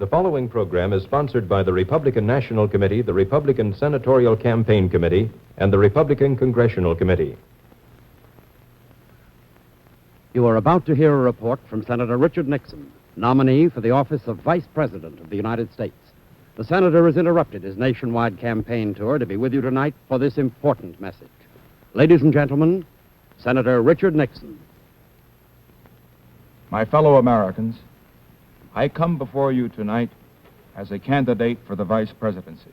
The following program is sponsored by the Republican National Committee, the Republican Senatorial Campaign Committee, and the Republican Congressional Committee. You are about to hear a report from Senator Richard Nixon, nominee for the office of Vice President of the United States. The senator has interrupted his nationwide campaign tour to be with you tonight for this important message. Ladies and gentlemen, Senator Richard Nixon. My fellow Americans, I come before you tonight as a candidate for the vice presidency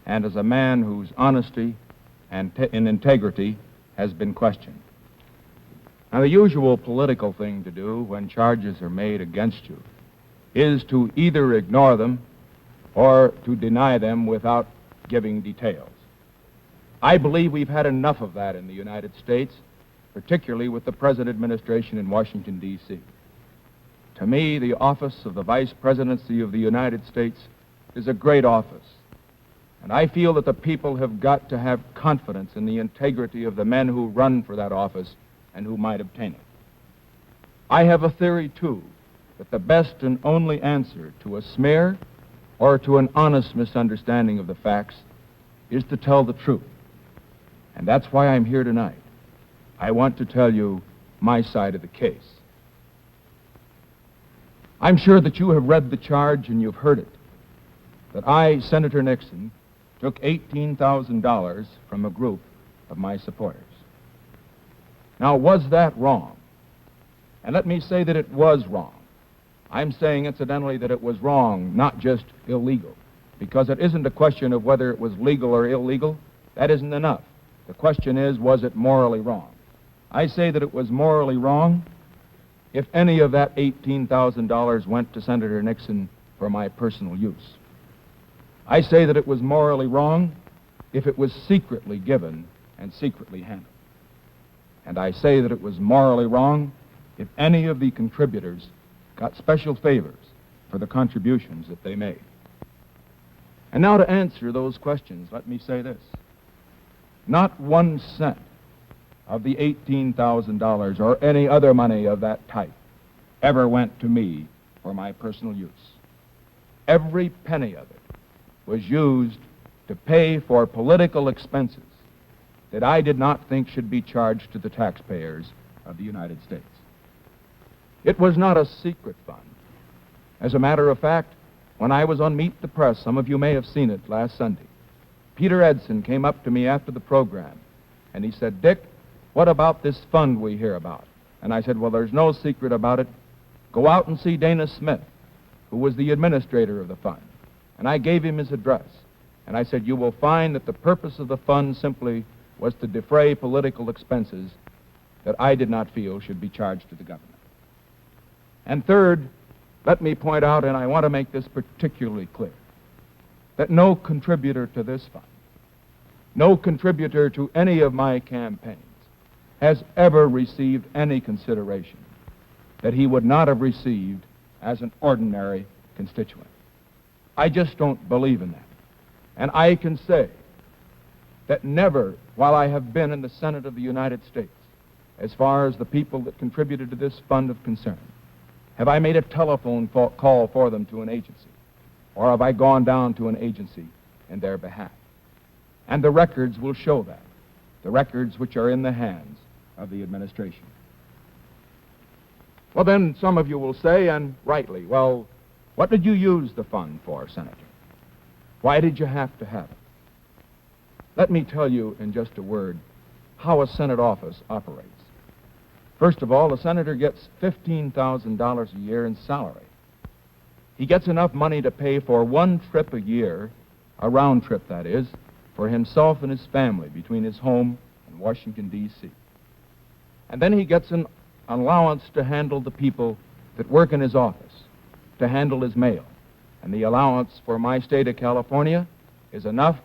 and as a man whose honesty and integrity has been questioned. Now, the usual political thing to do when charges are made against you is to either ignore them or to deny them without giving details. I believe we've had enough of that in the United States, particularly with the present administration in Washington, D.C. To me, the office of the Vice Presidency of the United States is a great office, and I feel that the people have got to have confidence in the integrity of the men who run for that office and who might obtain it. I have a theory, too, that the best and only answer to a smear or to an honest misunderstanding of the facts is to tell the truth. And that's why I'm here tonight. I want to tell you my side of the case. I'm sure that you have read the charge and you've heard it, that I, Senator Nixon, took $18,000 from a group of my supporters. Now, was that wrong? And let me say that it was wrong. I'm saying, incidentally, that it was wrong, not just illegal, because it isn't a question of whether it was legal or illegal. That isn't enough. The question is, was it morally wrong? I say that it was morally wrong if any of that $18,000 went to Senator Nixon for my personal use. I say that it was morally wrong if it was secretly given and secretly handled. And I say that it was morally wrong if any of the contributors got special favors for the contributions that they made. And now to answer those questions, let me say this. Not 1 cent of the $18,000 or any other money of that type ever went to me for my personal use. Every penny of it was used to pay for political expenses that I did not think should be charged to the taxpayers of the United States. It was not a secret fund. As a matter of fact, when I was on Meet the Press, some of you may have seen it last Sunday, Peter Edson came up to me after the program, and he said, "Dick, what about this fund we hear about?" And I said, "Well, there's no secret about it. Go out and see Dana Smith, who was the administrator of the fund." And I gave him his address. And I said, "You will find that the purpose of the fund simply was to defray political expenses that I did not feel should be charged to the government." And third, let me point out, and I want to make this particularly clear, that no contributor to this fund, no contributor to any of my campaigns, has ever received any consideration that he would not have received as an ordinary constituent. I just don't believe in that. And I can say that never, while I have been in the Senate of the United States, as far as the people that contributed to this fund are concerned, have I made a telephone call for them to an agency, or have I gone down to an agency in their behalf? And the records will show that, the records which are in the hands of the administration. Well, then some of you will say, and rightly, well, what did you use the fund for, Senator? Why did you have to have it? Let me tell you in just a word how a Senate office operates. First of all, a senator gets $15,000 a year in salary. He gets enough money to pay for 1 trip a year, a round trip that is, for himself and his family between his home and Washington, D.C. And then he gets an allowance to handle the people that work in his office, to handle his mail. And the allowance for my state of California is enough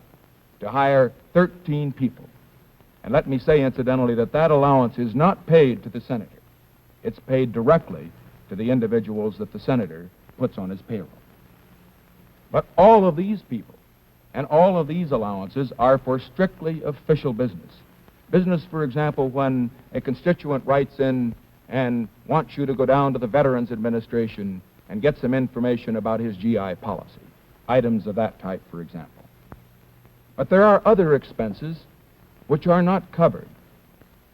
to hire 13 people. And let me say, incidentally, that that allowance is not paid to the senator. It's paid directly to the individuals that the senator puts on his payroll. But all of these people and all of these allowances are for strictly official business. Business, for example, when a constituent writes in and wants you to go down to the Veterans Administration and get some information about his GI policy, items of that type, for example. But there are other expenses which are not covered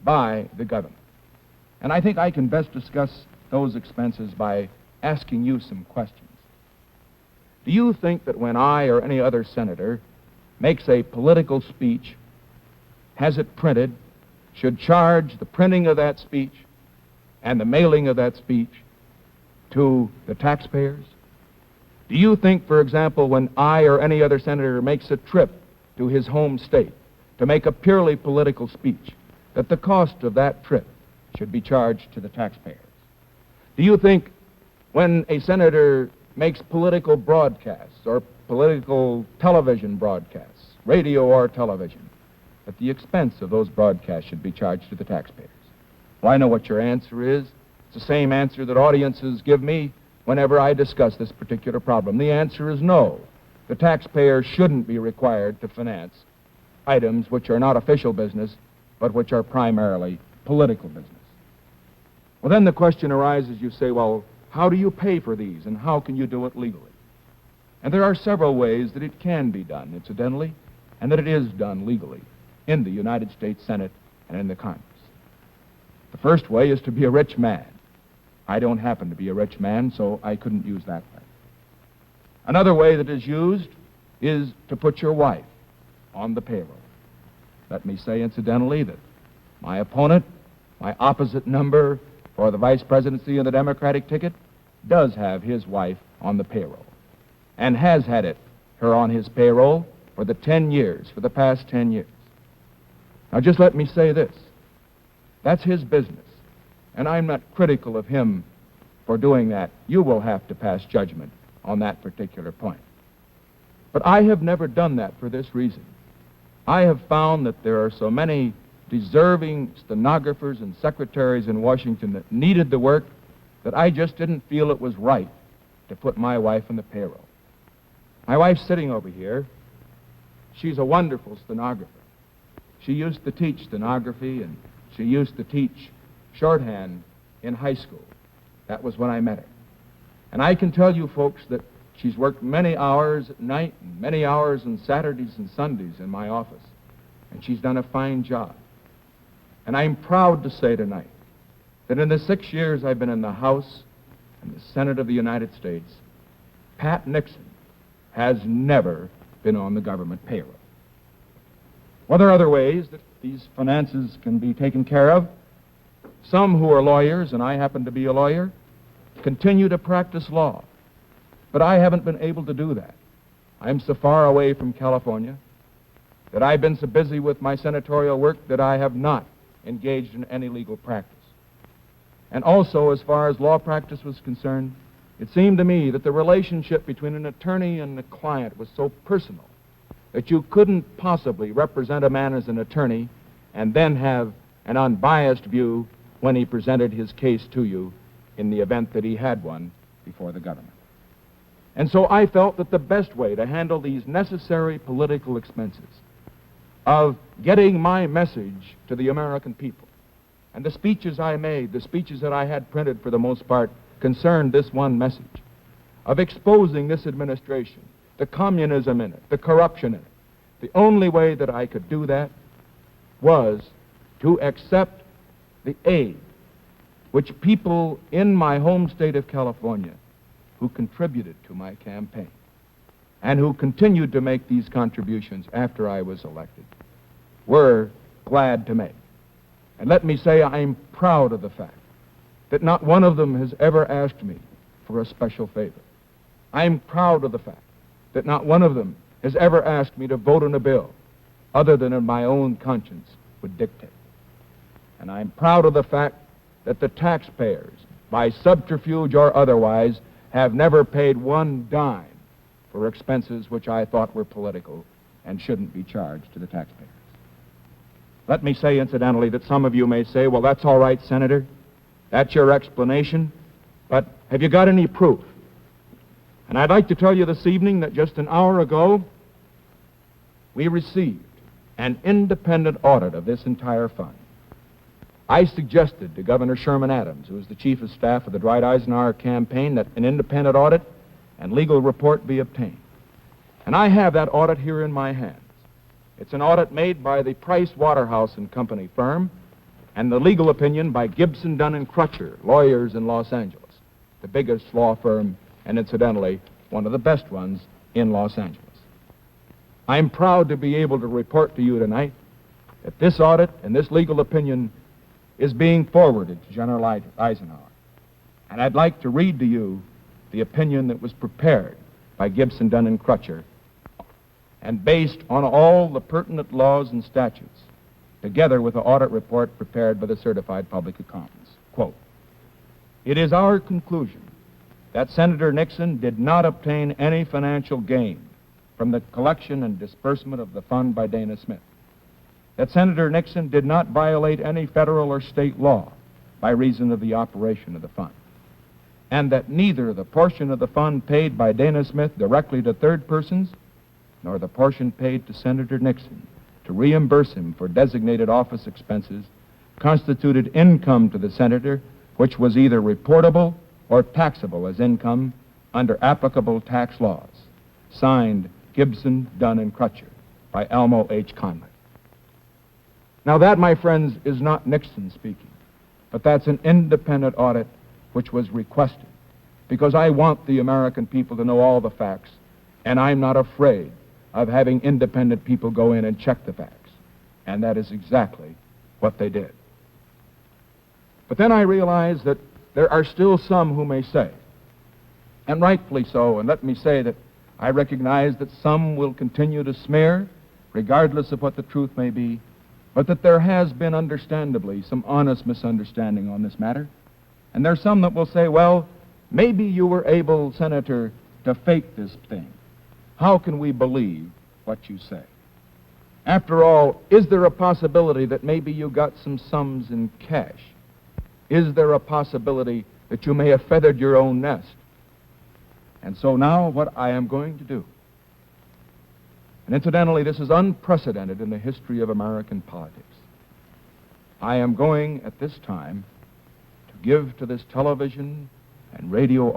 by the government. And I think I can best discuss those expenses by asking you some questions. Do you think that when I or any other senator makes a political speech, has it printed, should charge the printing of that speech and the mailing of that speech to the taxpayers? Do you think, for example, when I or any other senator makes a trip to his home state to make a purely political speech, that the cost of that trip should be charged to the taxpayers? Do you think when a senator makes political broadcasts or political television broadcasts, radio or television, that the expense of those broadcasts should be charged to the taxpayers? Well, I know what your answer is. It's the same answer that audiences give me whenever I discuss this particular problem. The answer is no. The taxpayer shouldn't be required to finance items which are not official business, but which are primarily political business. Well, then the question arises, you say, well, how do you pay for these, and how can you do it legally? And there are several ways that it can be done, incidentally, and that it is done legally in the United States Senate and in the Congress. The first way is to be a rich man. I don't happen to be a rich man, so I couldn't use that way. Another way that is used is to put your wife on the payroll. Let me say, incidentally, that my opponent, my opposite number for the vice presidency of the Democratic ticket, does have his wife on the payroll and has had her on his payroll for the past 10 years. Now, just let me say this. That's his business, and I'm not critical of him for doing that. You will have to pass judgment on that particular point. But I have never done that for this reason. I have found that there are so many deserving stenographers and secretaries in Washington that needed the work that I just didn't feel it was right to put my wife on the payroll. My wife's sitting over here. She's a wonderful stenographer. She used to teach stenography, and she used to teach shorthand in high school. That was when I met her. And I can tell you folks that she's worked many hours at night and many hours on Saturdays and Sundays in my office. And she's done a fine job. And I'm proud to say tonight that in the 6 years I've been in the House and the Senate of the United States, Pat Nixon has never been on the government payroll. Well, there are other ways that these finances can be taken care of. Some who are lawyers, and I happen to be a lawyer, continue to practice law. But I haven't been able to do that. I'm so far away from California that I've been so busy with my senatorial work that I have not engaged in any legal practice. And also, as far as law practice was concerned, it seemed to me that the relationship between an attorney and a client was so personal that you couldn't possibly represent a man as an attorney and then have an unbiased view when he presented his case to you in the event that he had one before the government. And so I felt that the best way to handle these necessary political expenses of getting my message to the American people, and the speeches I made, the speeches that I had printed for the most part, concerned this one message of exposing this administration, the communism in it, the corruption in it. The only way that I could do that was to accept the aid which people in my home state of California who contributed to my campaign and who continued to make these contributions after I was elected were glad to make. And let me say I'm proud of the fact that not one of them has ever asked me for a special favor. I'm proud of the fact that not one of them has ever asked me to vote on a bill other than in my own conscience would dictate. And I'm proud of the fact that the taxpayers, by subterfuge or otherwise, have never paid one dime for expenses which I thought were political and shouldn't be charged to the taxpayers. Let me say, incidentally, that some of you may say, well, that's all right, Senator. That's your explanation. But have you got any proof? And I'd like to tell you this evening that just an hour ago, we received an independent audit of this entire fund. I suggested to Governor Sherman Adams, who was the chief of staff of the Dwight Eisenhower campaign, that an independent audit and legal report be obtained. And I have that audit here in my hands. It's an audit made by the Price Waterhouse and Company firm, and the legal opinion by Gibson, Dunn and Crutcher, lawyers in Los Angeles, the biggest law firm, and incidentally, one of the best ones in Los Angeles. I'm proud to be able to report to you tonight that this audit and this legal opinion is being forwarded to General Eisenhower. And I'd like to read to you the opinion that was prepared by Gibson, Dunn and Crutcher, and based on all the pertinent laws and statutes, together with the audit report prepared by the certified public accountants. Quote, "It is our conclusion that Senator Nixon did not obtain any financial gain from the collection and disbursement of the fund by Dana Smith, that Senator Nixon did not violate any federal or state law by reason of the operation of the fund, and that neither the portion of the fund paid by Dana Smith directly to third persons nor the portion paid to Senator Nixon to reimburse him for designated office expenses constituted income to the senator which was either reportable or taxable as income under applicable tax laws. Signed, Gibson, Dunn and Crutcher, by Elmo H. Conley." Now that, my friends, is not Nixon speaking, but that's an independent audit which was requested because I want the American people to know all the facts, and I'm not afraid of having independent people go in and check the facts. And that is exactly what they did. But then I realize that there are still some who may say, and rightfully so, and let me say that I recognize that some will continue to smear, regardless of what the truth may be, but that there has been, understandably, some honest misunderstanding on this matter. And there are some that will say, well, maybe you were able, Senator, to fake this thing. How can we believe what you say? After all, is there a possibility that maybe you got some sums in cash? Is there a possibility that you may have feathered your own nest? And so now what I am going to do, and incidentally, this is unprecedented in the history of American politics. I am going at this time to give to this television and radio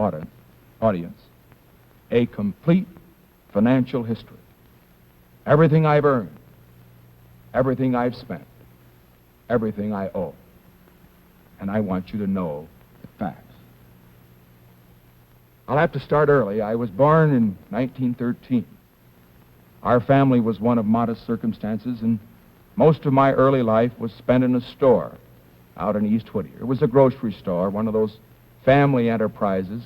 audience a complete financial history. Everything I've earned, everything I've spent, everything I owe. And I want you to know the facts. I'll have to start early. I was born in 1913. Our family was one of modest circumstances, and most of my early life was spent in a store out in East Whittier. It was a grocery store, one of those family enterprises.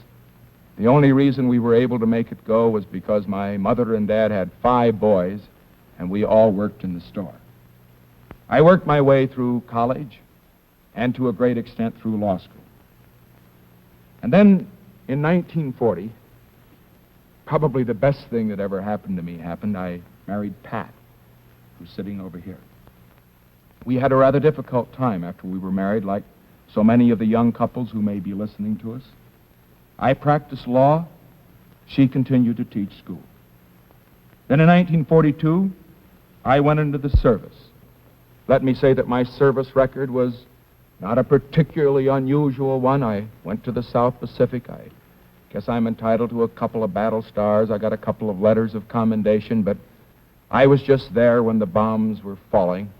The only reason we were able to make it go was because my mother and dad had 5 boys, and we all worked in the store. I worked my way through college, and to a great extent through law school. And then in 1940, probably the best thing that ever happened to me happened. I married Pat, who's sitting over here. We had a rather difficult time after we were married, like so many of the young couples who may be listening to us. I practiced law. She continued to teach school. Then in 1942, I went into the service. Let me say that my service record was not a particularly unusual one. I went to the South Pacific. I guess I'm entitled to a couple of battle stars. I got a couple of letters of commendation, but I was just there when the bombs were falling.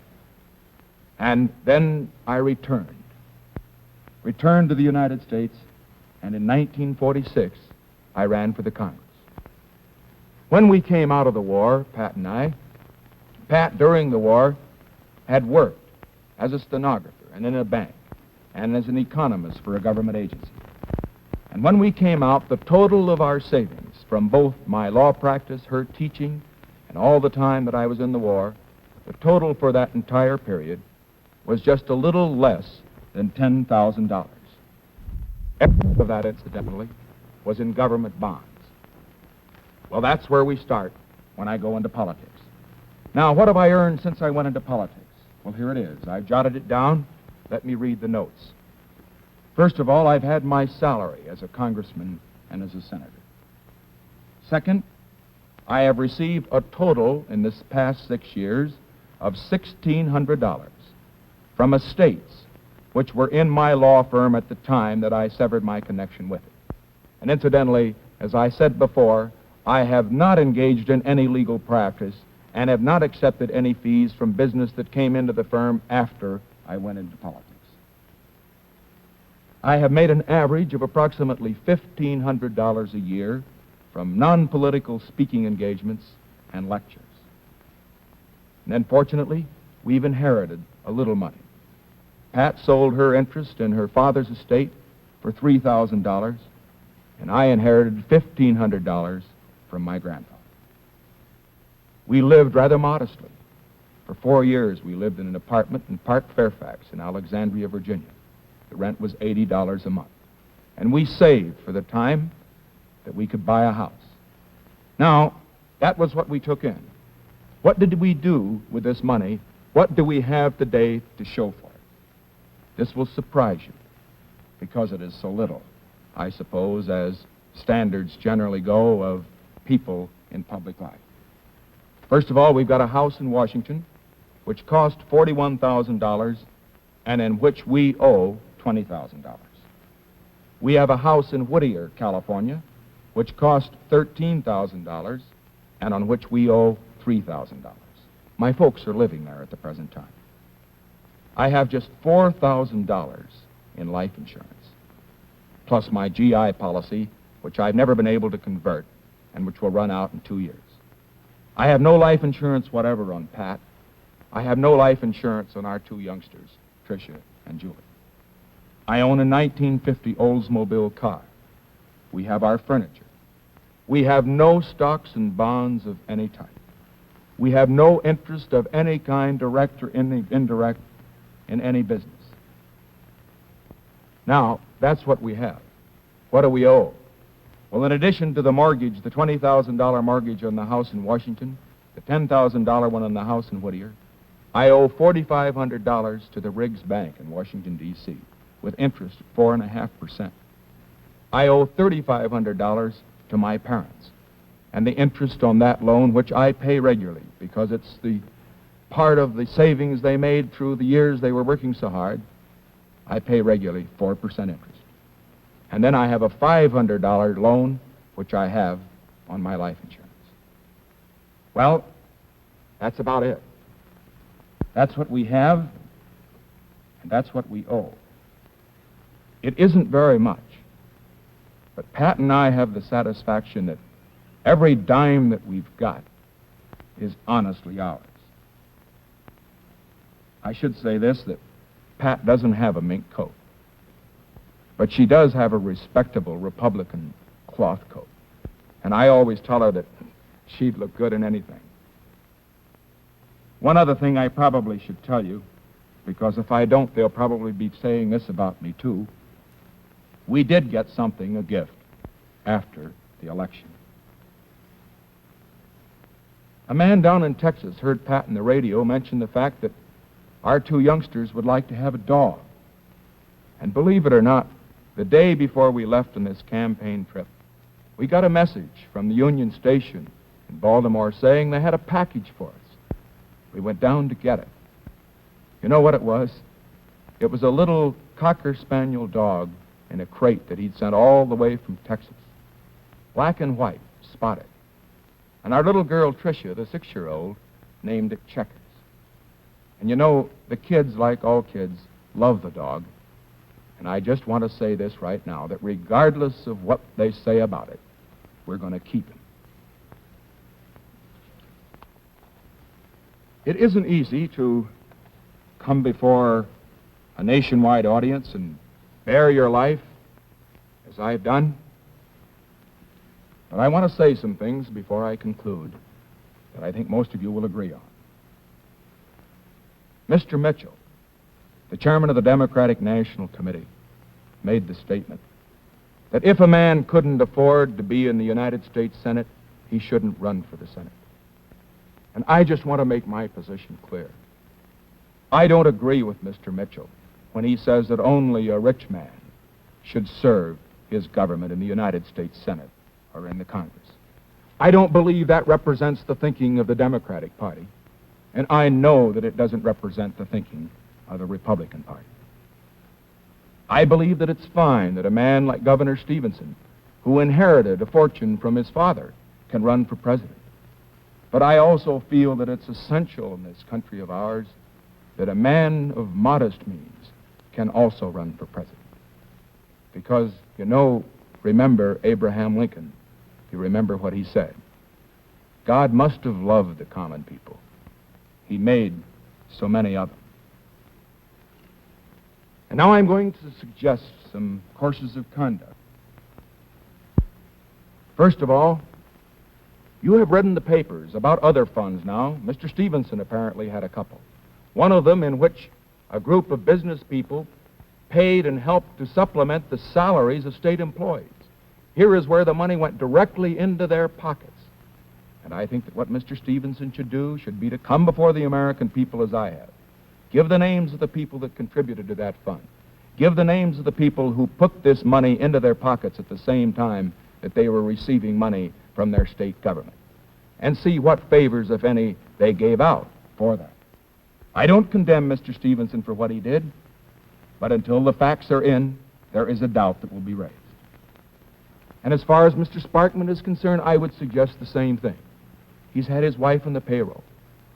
And then I returned to the United States, and in 1946, I ran for the Congress. When we came out of the war, Pat and I, Pat, during the war, had worked as a stenographer and in a bank and as an economist for a government agency. And when we came out, the total of our savings from both my law practice, her teaching, and all the time that I was in the war, the total for that entire period was just a little less than $10,000. Every of that, incidentally, was in government bonds. Well, that's where we start when I go into politics. Now, what have I earned since I went into politics? Well, here it is. I've jotted it down. Let me read the notes. First of all, I've had my salary as a congressman and as a senator. Second, I have received a total in this past 6 years of $1,600 from estates which were in my law firm at the time that I severed my connection with it. And incidentally, as I said before, I have not engaged in any legal practice and have not accepted any fees from business that came into the firm after I went into politics. I have made an average of approximately $1,500 a year from non-political speaking engagements and lectures. And then, fortunately, we've inherited a little money. Pat sold her interest in her father's estate for $3,000, and I inherited $1,500 from my grandfather. We lived rather modestly. For 4 years, we lived in an apartment in Park Fairfax in Alexandria, Virginia. The rent was $80 a month. And we saved for the time that we could buy a house. Now, that was what we took in. What did we do with this money? What do we have today to show for it? This will surprise you, because it is so little, I suppose, as standards generally go of people in public life. First of all, we've got a house in Washington which cost $41,000 and in which we owe $20,000. We have a house in Whittier, California, which cost $13,000 and on which we owe $3,000. My folks are living there at the present time. I have just $4,000 in life insurance, plus my GI policy, which I've never been able to convert and which will run out in 2 years. I have no life insurance whatever on Pat. I have no life insurance on our 2 youngsters, Tricia and Julie. I own a 1950 Oldsmobile car. We have our furniture. We have no stocks and bonds of any type. We have no interest of any kind, direct or indirect, in any business. Now, that's what we have. What do we owe? Well, in addition to the mortgage, the $20,000 mortgage on the house in Washington, the $10,000 one on the house in Whittier, I owe $4,500 to the Riggs Bank in Washington, D.C., with interest at 4.5%. I owe $3,500 to my parents, and the interest on that loan, which I pay regularly because it's the part of the savings they made through the years they were working so hard, I pay regularly 4% interest. And then I have a $500 loan, which I have on my life insurance. Well, that's about it. That's what we have, and that's what we owe. It isn't very much, but Pat and I have the satisfaction that every dime that we've got is honestly ours. I should say this, that Pat doesn't have a mink coat, but she does have a respectable Republican cloth coat. And I always tell her that she'd look good in anything. One other thing I probably should tell you, because if I don't, they'll probably be saying this about me too. We did get something, a gift, after the election. A man down in Texas heard Pat on the radio mention the fact that our 2 youngsters would like to have a dog. And believe it or not, the day before we left on this campaign trip, we got a message from the Union Station in Baltimore saying they had a package for us. We went down to get it. You know what it was? It was a little Cocker Spaniel dog in a crate that he'd sent all the way from Texas. Black and white, spotted. And our little girl, Tricia, the 6-year-old, named it Checkers. And you know, the kids, like all kids, love the dog. And I just want to say this right now, that regardless of what they say about it, we're going to keep him. It isn't easy to come before a nationwide audience and bare your life, as I've done. But I want to say some things before I conclude that I think most of you will agree on. Mr. Mitchell, the chairman of the Democratic National Committee, made the statement that if a man couldn't afford to be in the United States Senate, he shouldn't run for the Senate. And I just want to make my position clear. I don't agree with Mr. Mitchell when he says that only a rich man should serve his government in the United States Senate or in the Congress. I don't believe that represents the thinking of the Democratic Party, and I know that it doesn't represent the thinking of the Republican Party. I believe that it's fine that a man like Governor Stevenson, who inherited a fortune from his father, can run for president. But I also feel that it's essential in this country of ours that a man of modest means can also run for president. Because, remember Abraham Lincoln. You remember what he said. God must have loved the common people. He made so many of them. And now I'm going to suggest some courses of conduct. First of all, you have read in the papers about other funds now. Mr. Stevenson apparently had a couple. One of them in which a group of business people paid and helped to supplement the salaries of state employees. Here is where the money went directly into their pockets. And I think that what Mr. Stevenson should do should be to come before the American people as I have. Give the names of the people that contributed to that fund. Give the names of the people who put this money into their pockets at the same time that they were receiving money from their state government. And see what favors, if any, they gave out for that. I don't condemn Mr. Stevenson for what he did, but until the facts are in, there is a doubt that will be raised. And as far as Mr. Sparkman is concerned, I would suggest the same thing. He's had his wife on the payroll.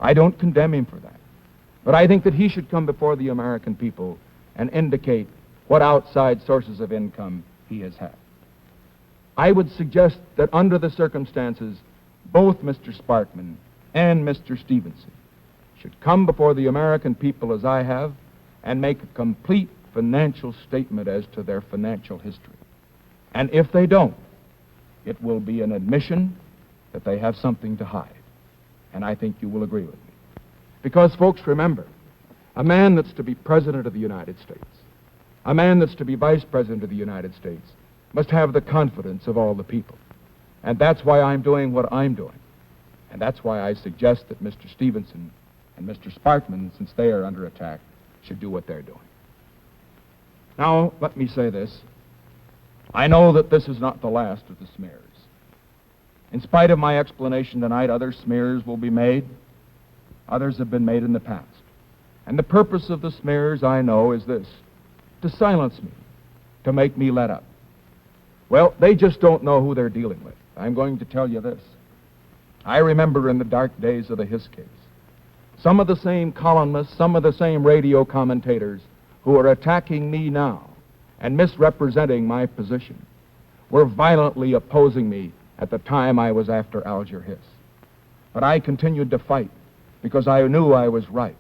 I don't condemn him for that. But I think that he should come before the American people and indicate what outside sources of income he has had. I would suggest that under the circumstances, both Mr. Sparkman and Mr. Stevenson should come before the American people as I have and make a complete financial statement as to their financial history. And if they don't, it will be an admission that they have something to hide. And I think you will agree with me. Because, folks, remember, a man that's to be President of the United States, a man that's to be Vice President of the United States, must have the confidence of all the people. And that's why I'm doing what I'm doing. And that's why I suggest that Mr. Stevenson and Mr. Sparkman, since they are under attack, should do what they're doing. Now, let me say this. I know that this is not the last of the smears. In spite of my explanation tonight, other smears will be made. Others have been made in the past. And the purpose of the smears, I know, is this: to silence me, to make me let up. Well, they just don't know who they're dealing with. I'm going to tell you this. I remember in the dark days of the Hiss case, some of the same columnists, some of the same radio commentators who are attacking me now and misrepresenting my position were violently opposing me at the time I was after Alger Hiss. But I continued to fight because I knew I was right.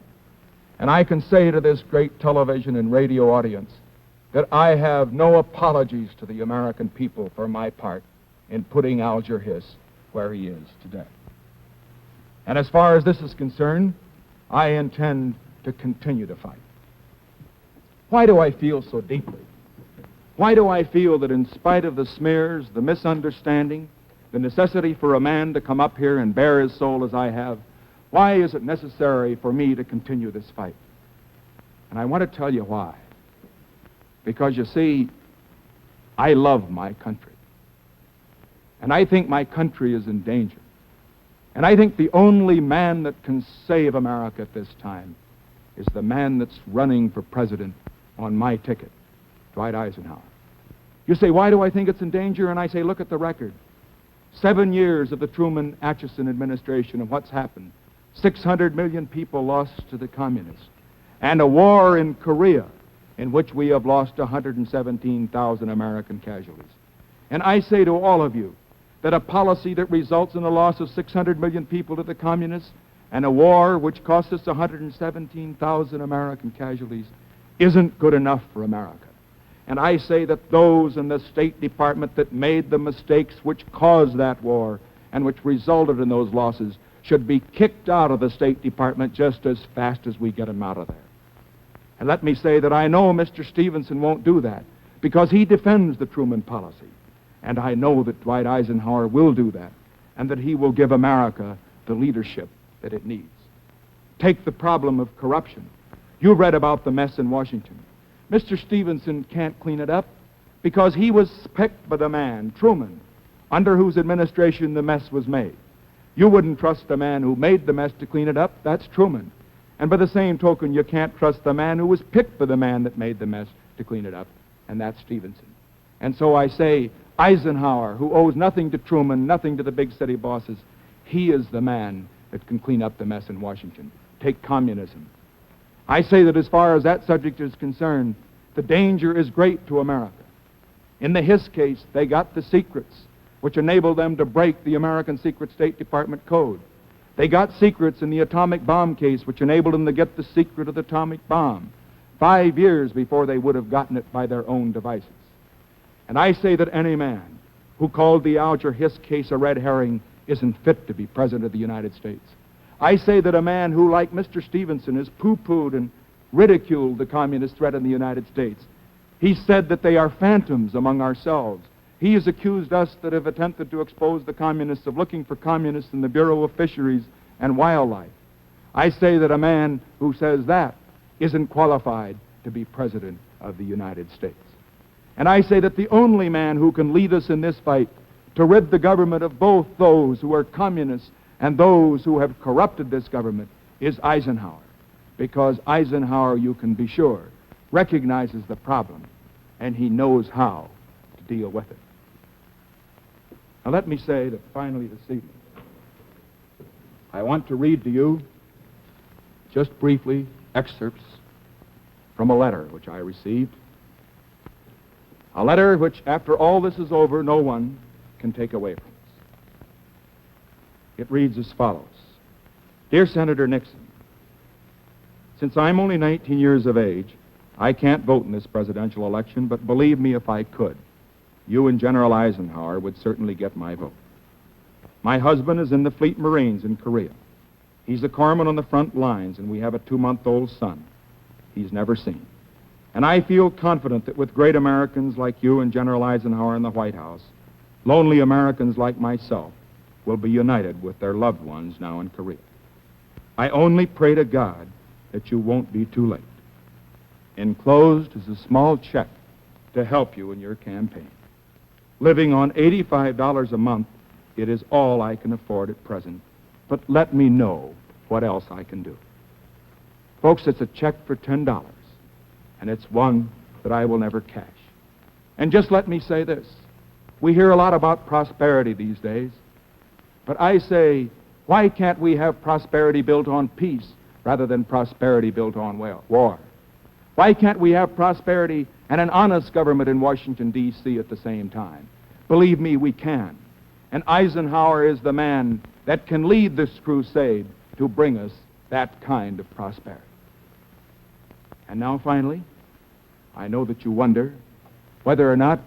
And I can say to this great television and radio audience that I have no apologies to the American people for my part in putting Alger Hiss where he is today. And as far as this is concerned, I intend to continue to fight. Why do I feel so deeply? Why do I feel that in spite of the smears, the misunderstanding, the necessity for a man to come up here and bare his soul as I have, why is it necessary for me to continue this fight? And I want to tell you why. Because, you see, I love my country. And I think my country is in danger. And I think the only man that can save America at this time is the man that's running for president on my ticket, Dwight Eisenhower. You say, why do I think it's in danger? And I say, look at the record. 7 years of the Truman-Atchison administration and what's happened. 600 million people lost to the communists. And a war in Korea in which we have lost 117,000 American casualties. And I say to all of you that a policy that results in the loss of 600 million people to the communists and a war which cost us 117,000 American casualties isn't good enough for America. And I say that those in the State Department that made the mistakes which caused that war and which resulted in those losses should be kicked out of the State Department just as fast as we get them out of there. And let me say that I know Mr. Stevenson won't do that because he defends the Truman policy. And I know that Dwight Eisenhower will do that and that he will give America the leadership that it needs. Take the problem of corruption. You read about the mess in Washington. Mr. Stevenson can't clean it up because he was picked by the man, Truman, under whose administration the mess was made. You wouldn't trust the man who made the mess to clean it up. That's Truman. And by the same token, you can't trust the man who was picked by the man that made the mess to clean it up. and that's Stevenson. And so I say, Eisenhower, who owes nothing to Truman, nothing to the big city bosses, he is the man that can clean up the mess in Washington. Take communism. I say that as far as that subject is concerned, the danger is great to America. In the Hiss case, they got the secrets which enabled them to break the American Secret State Department code. They got secrets in the atomic bomb case which enabled them to get the secret of the atomic bomb 5 years before they would have gotten it by their own devices. And I say that any man who called the Alger Hiss case a red herring isn't fit to be President of the United States. I say that a man who, like Mr. Stevenson, has pooh-poohed and ridiculed the communist threat in the United States. He said that they are phantoms among ourselves. He has accused us that have attempted to expose the communists of looking for communists in the Bureau of Fisheries and Wildlife. I say that a man who says that isn't qualified to be President of the United States. And I say that the only man who can lead us in this fight to rid the government of both those who are communists and those who have corrupted this government is Eisenhower. Because Eisenhower, you can be sure, recognizes the problem and he knows how to deal with it. Now let me say that finally this evening, I want to read to you, just briefly, excerpts from a letter which I received. A letter which, after all this is over, no one can take away from us. It reads as follows. Dear Senator Nixon, since I'm only 19 years of age, I can't vote in this presidential election, but believe me, if I could, you and General Eisenhower would certainly get my vote. My husband is in the Fleet Marines in Korea. He's a corpsman on the front lines, and we have a 2-month-old son he's never seen. And I feel confident that with great Americans like you and General Eisenhower in the White House, lonely Americans like myself will be united with their loved ones now in Korea. I only pray to God that you won't be too late. Enclosed is a small check to help you in your campaign. Living on $85 a month, it is all I can afford at present, but let me know what else I can do. Folks, it's a check for $10, and it's one that I will never cash. And just let me say this. We hear a lot about prosperity these days, but I say, why can't we have prosperity built on peace rather than prosperity built on war? Why can't we have prosperity and an honest government in Washington, D.C. at the same time? Believe me, we can. And Eisenhower is the man that can lead this crusade to bring us that kind of prosperity. And now, finally, I know that you wonder whether or not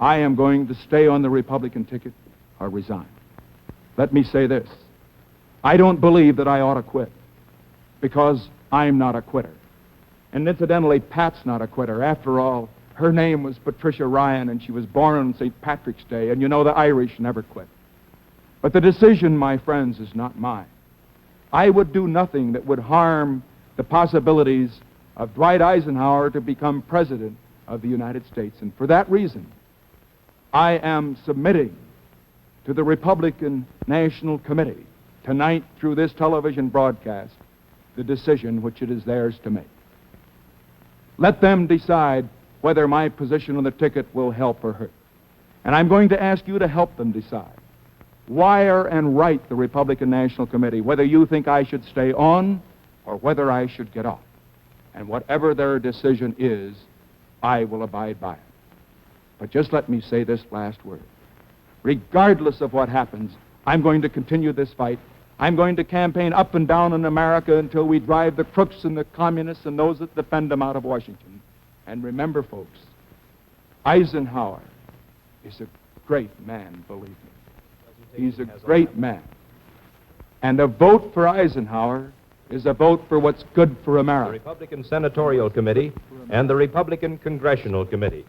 I am going to stay on the Republican ticket or resign. Let me say this. I don't believe that I ought to quit because I'm not a quitter. And incidentally, Pat's not a quitter. After all, her name was Patricia Ryan, and she was born on St. Patrick's Day, and you know the Irish never quit. But the decision, my friends, is not mine. I would do nothing that would harm the possibilities of Dwight Eisenhower to become President of the United States. And for that reason, I am submitting to the Republican National Committee tonight through this television broadcast the decision which it is theirs to make. Let them decide whether my position on the ticket will help or hurt. And I'm going to ask you to help them decide. Wire and write the Republican National Committee whether you think I should stay on or whether I should get off. And whatever their decision is, I will abide by it. But just let me say this last word. Regardless of what happens, I'm going to continue this fight. I'm going to campaign up and down in America until we drive the crooks and the communists and those that defend them out of Washington. And remember, folks, Eisenhower is a great man, believe me. He's a great man. And a vote for Eisenhower is a vote for what's good for America. The Republican Senatorial Committee and the Republican Congressional Committee.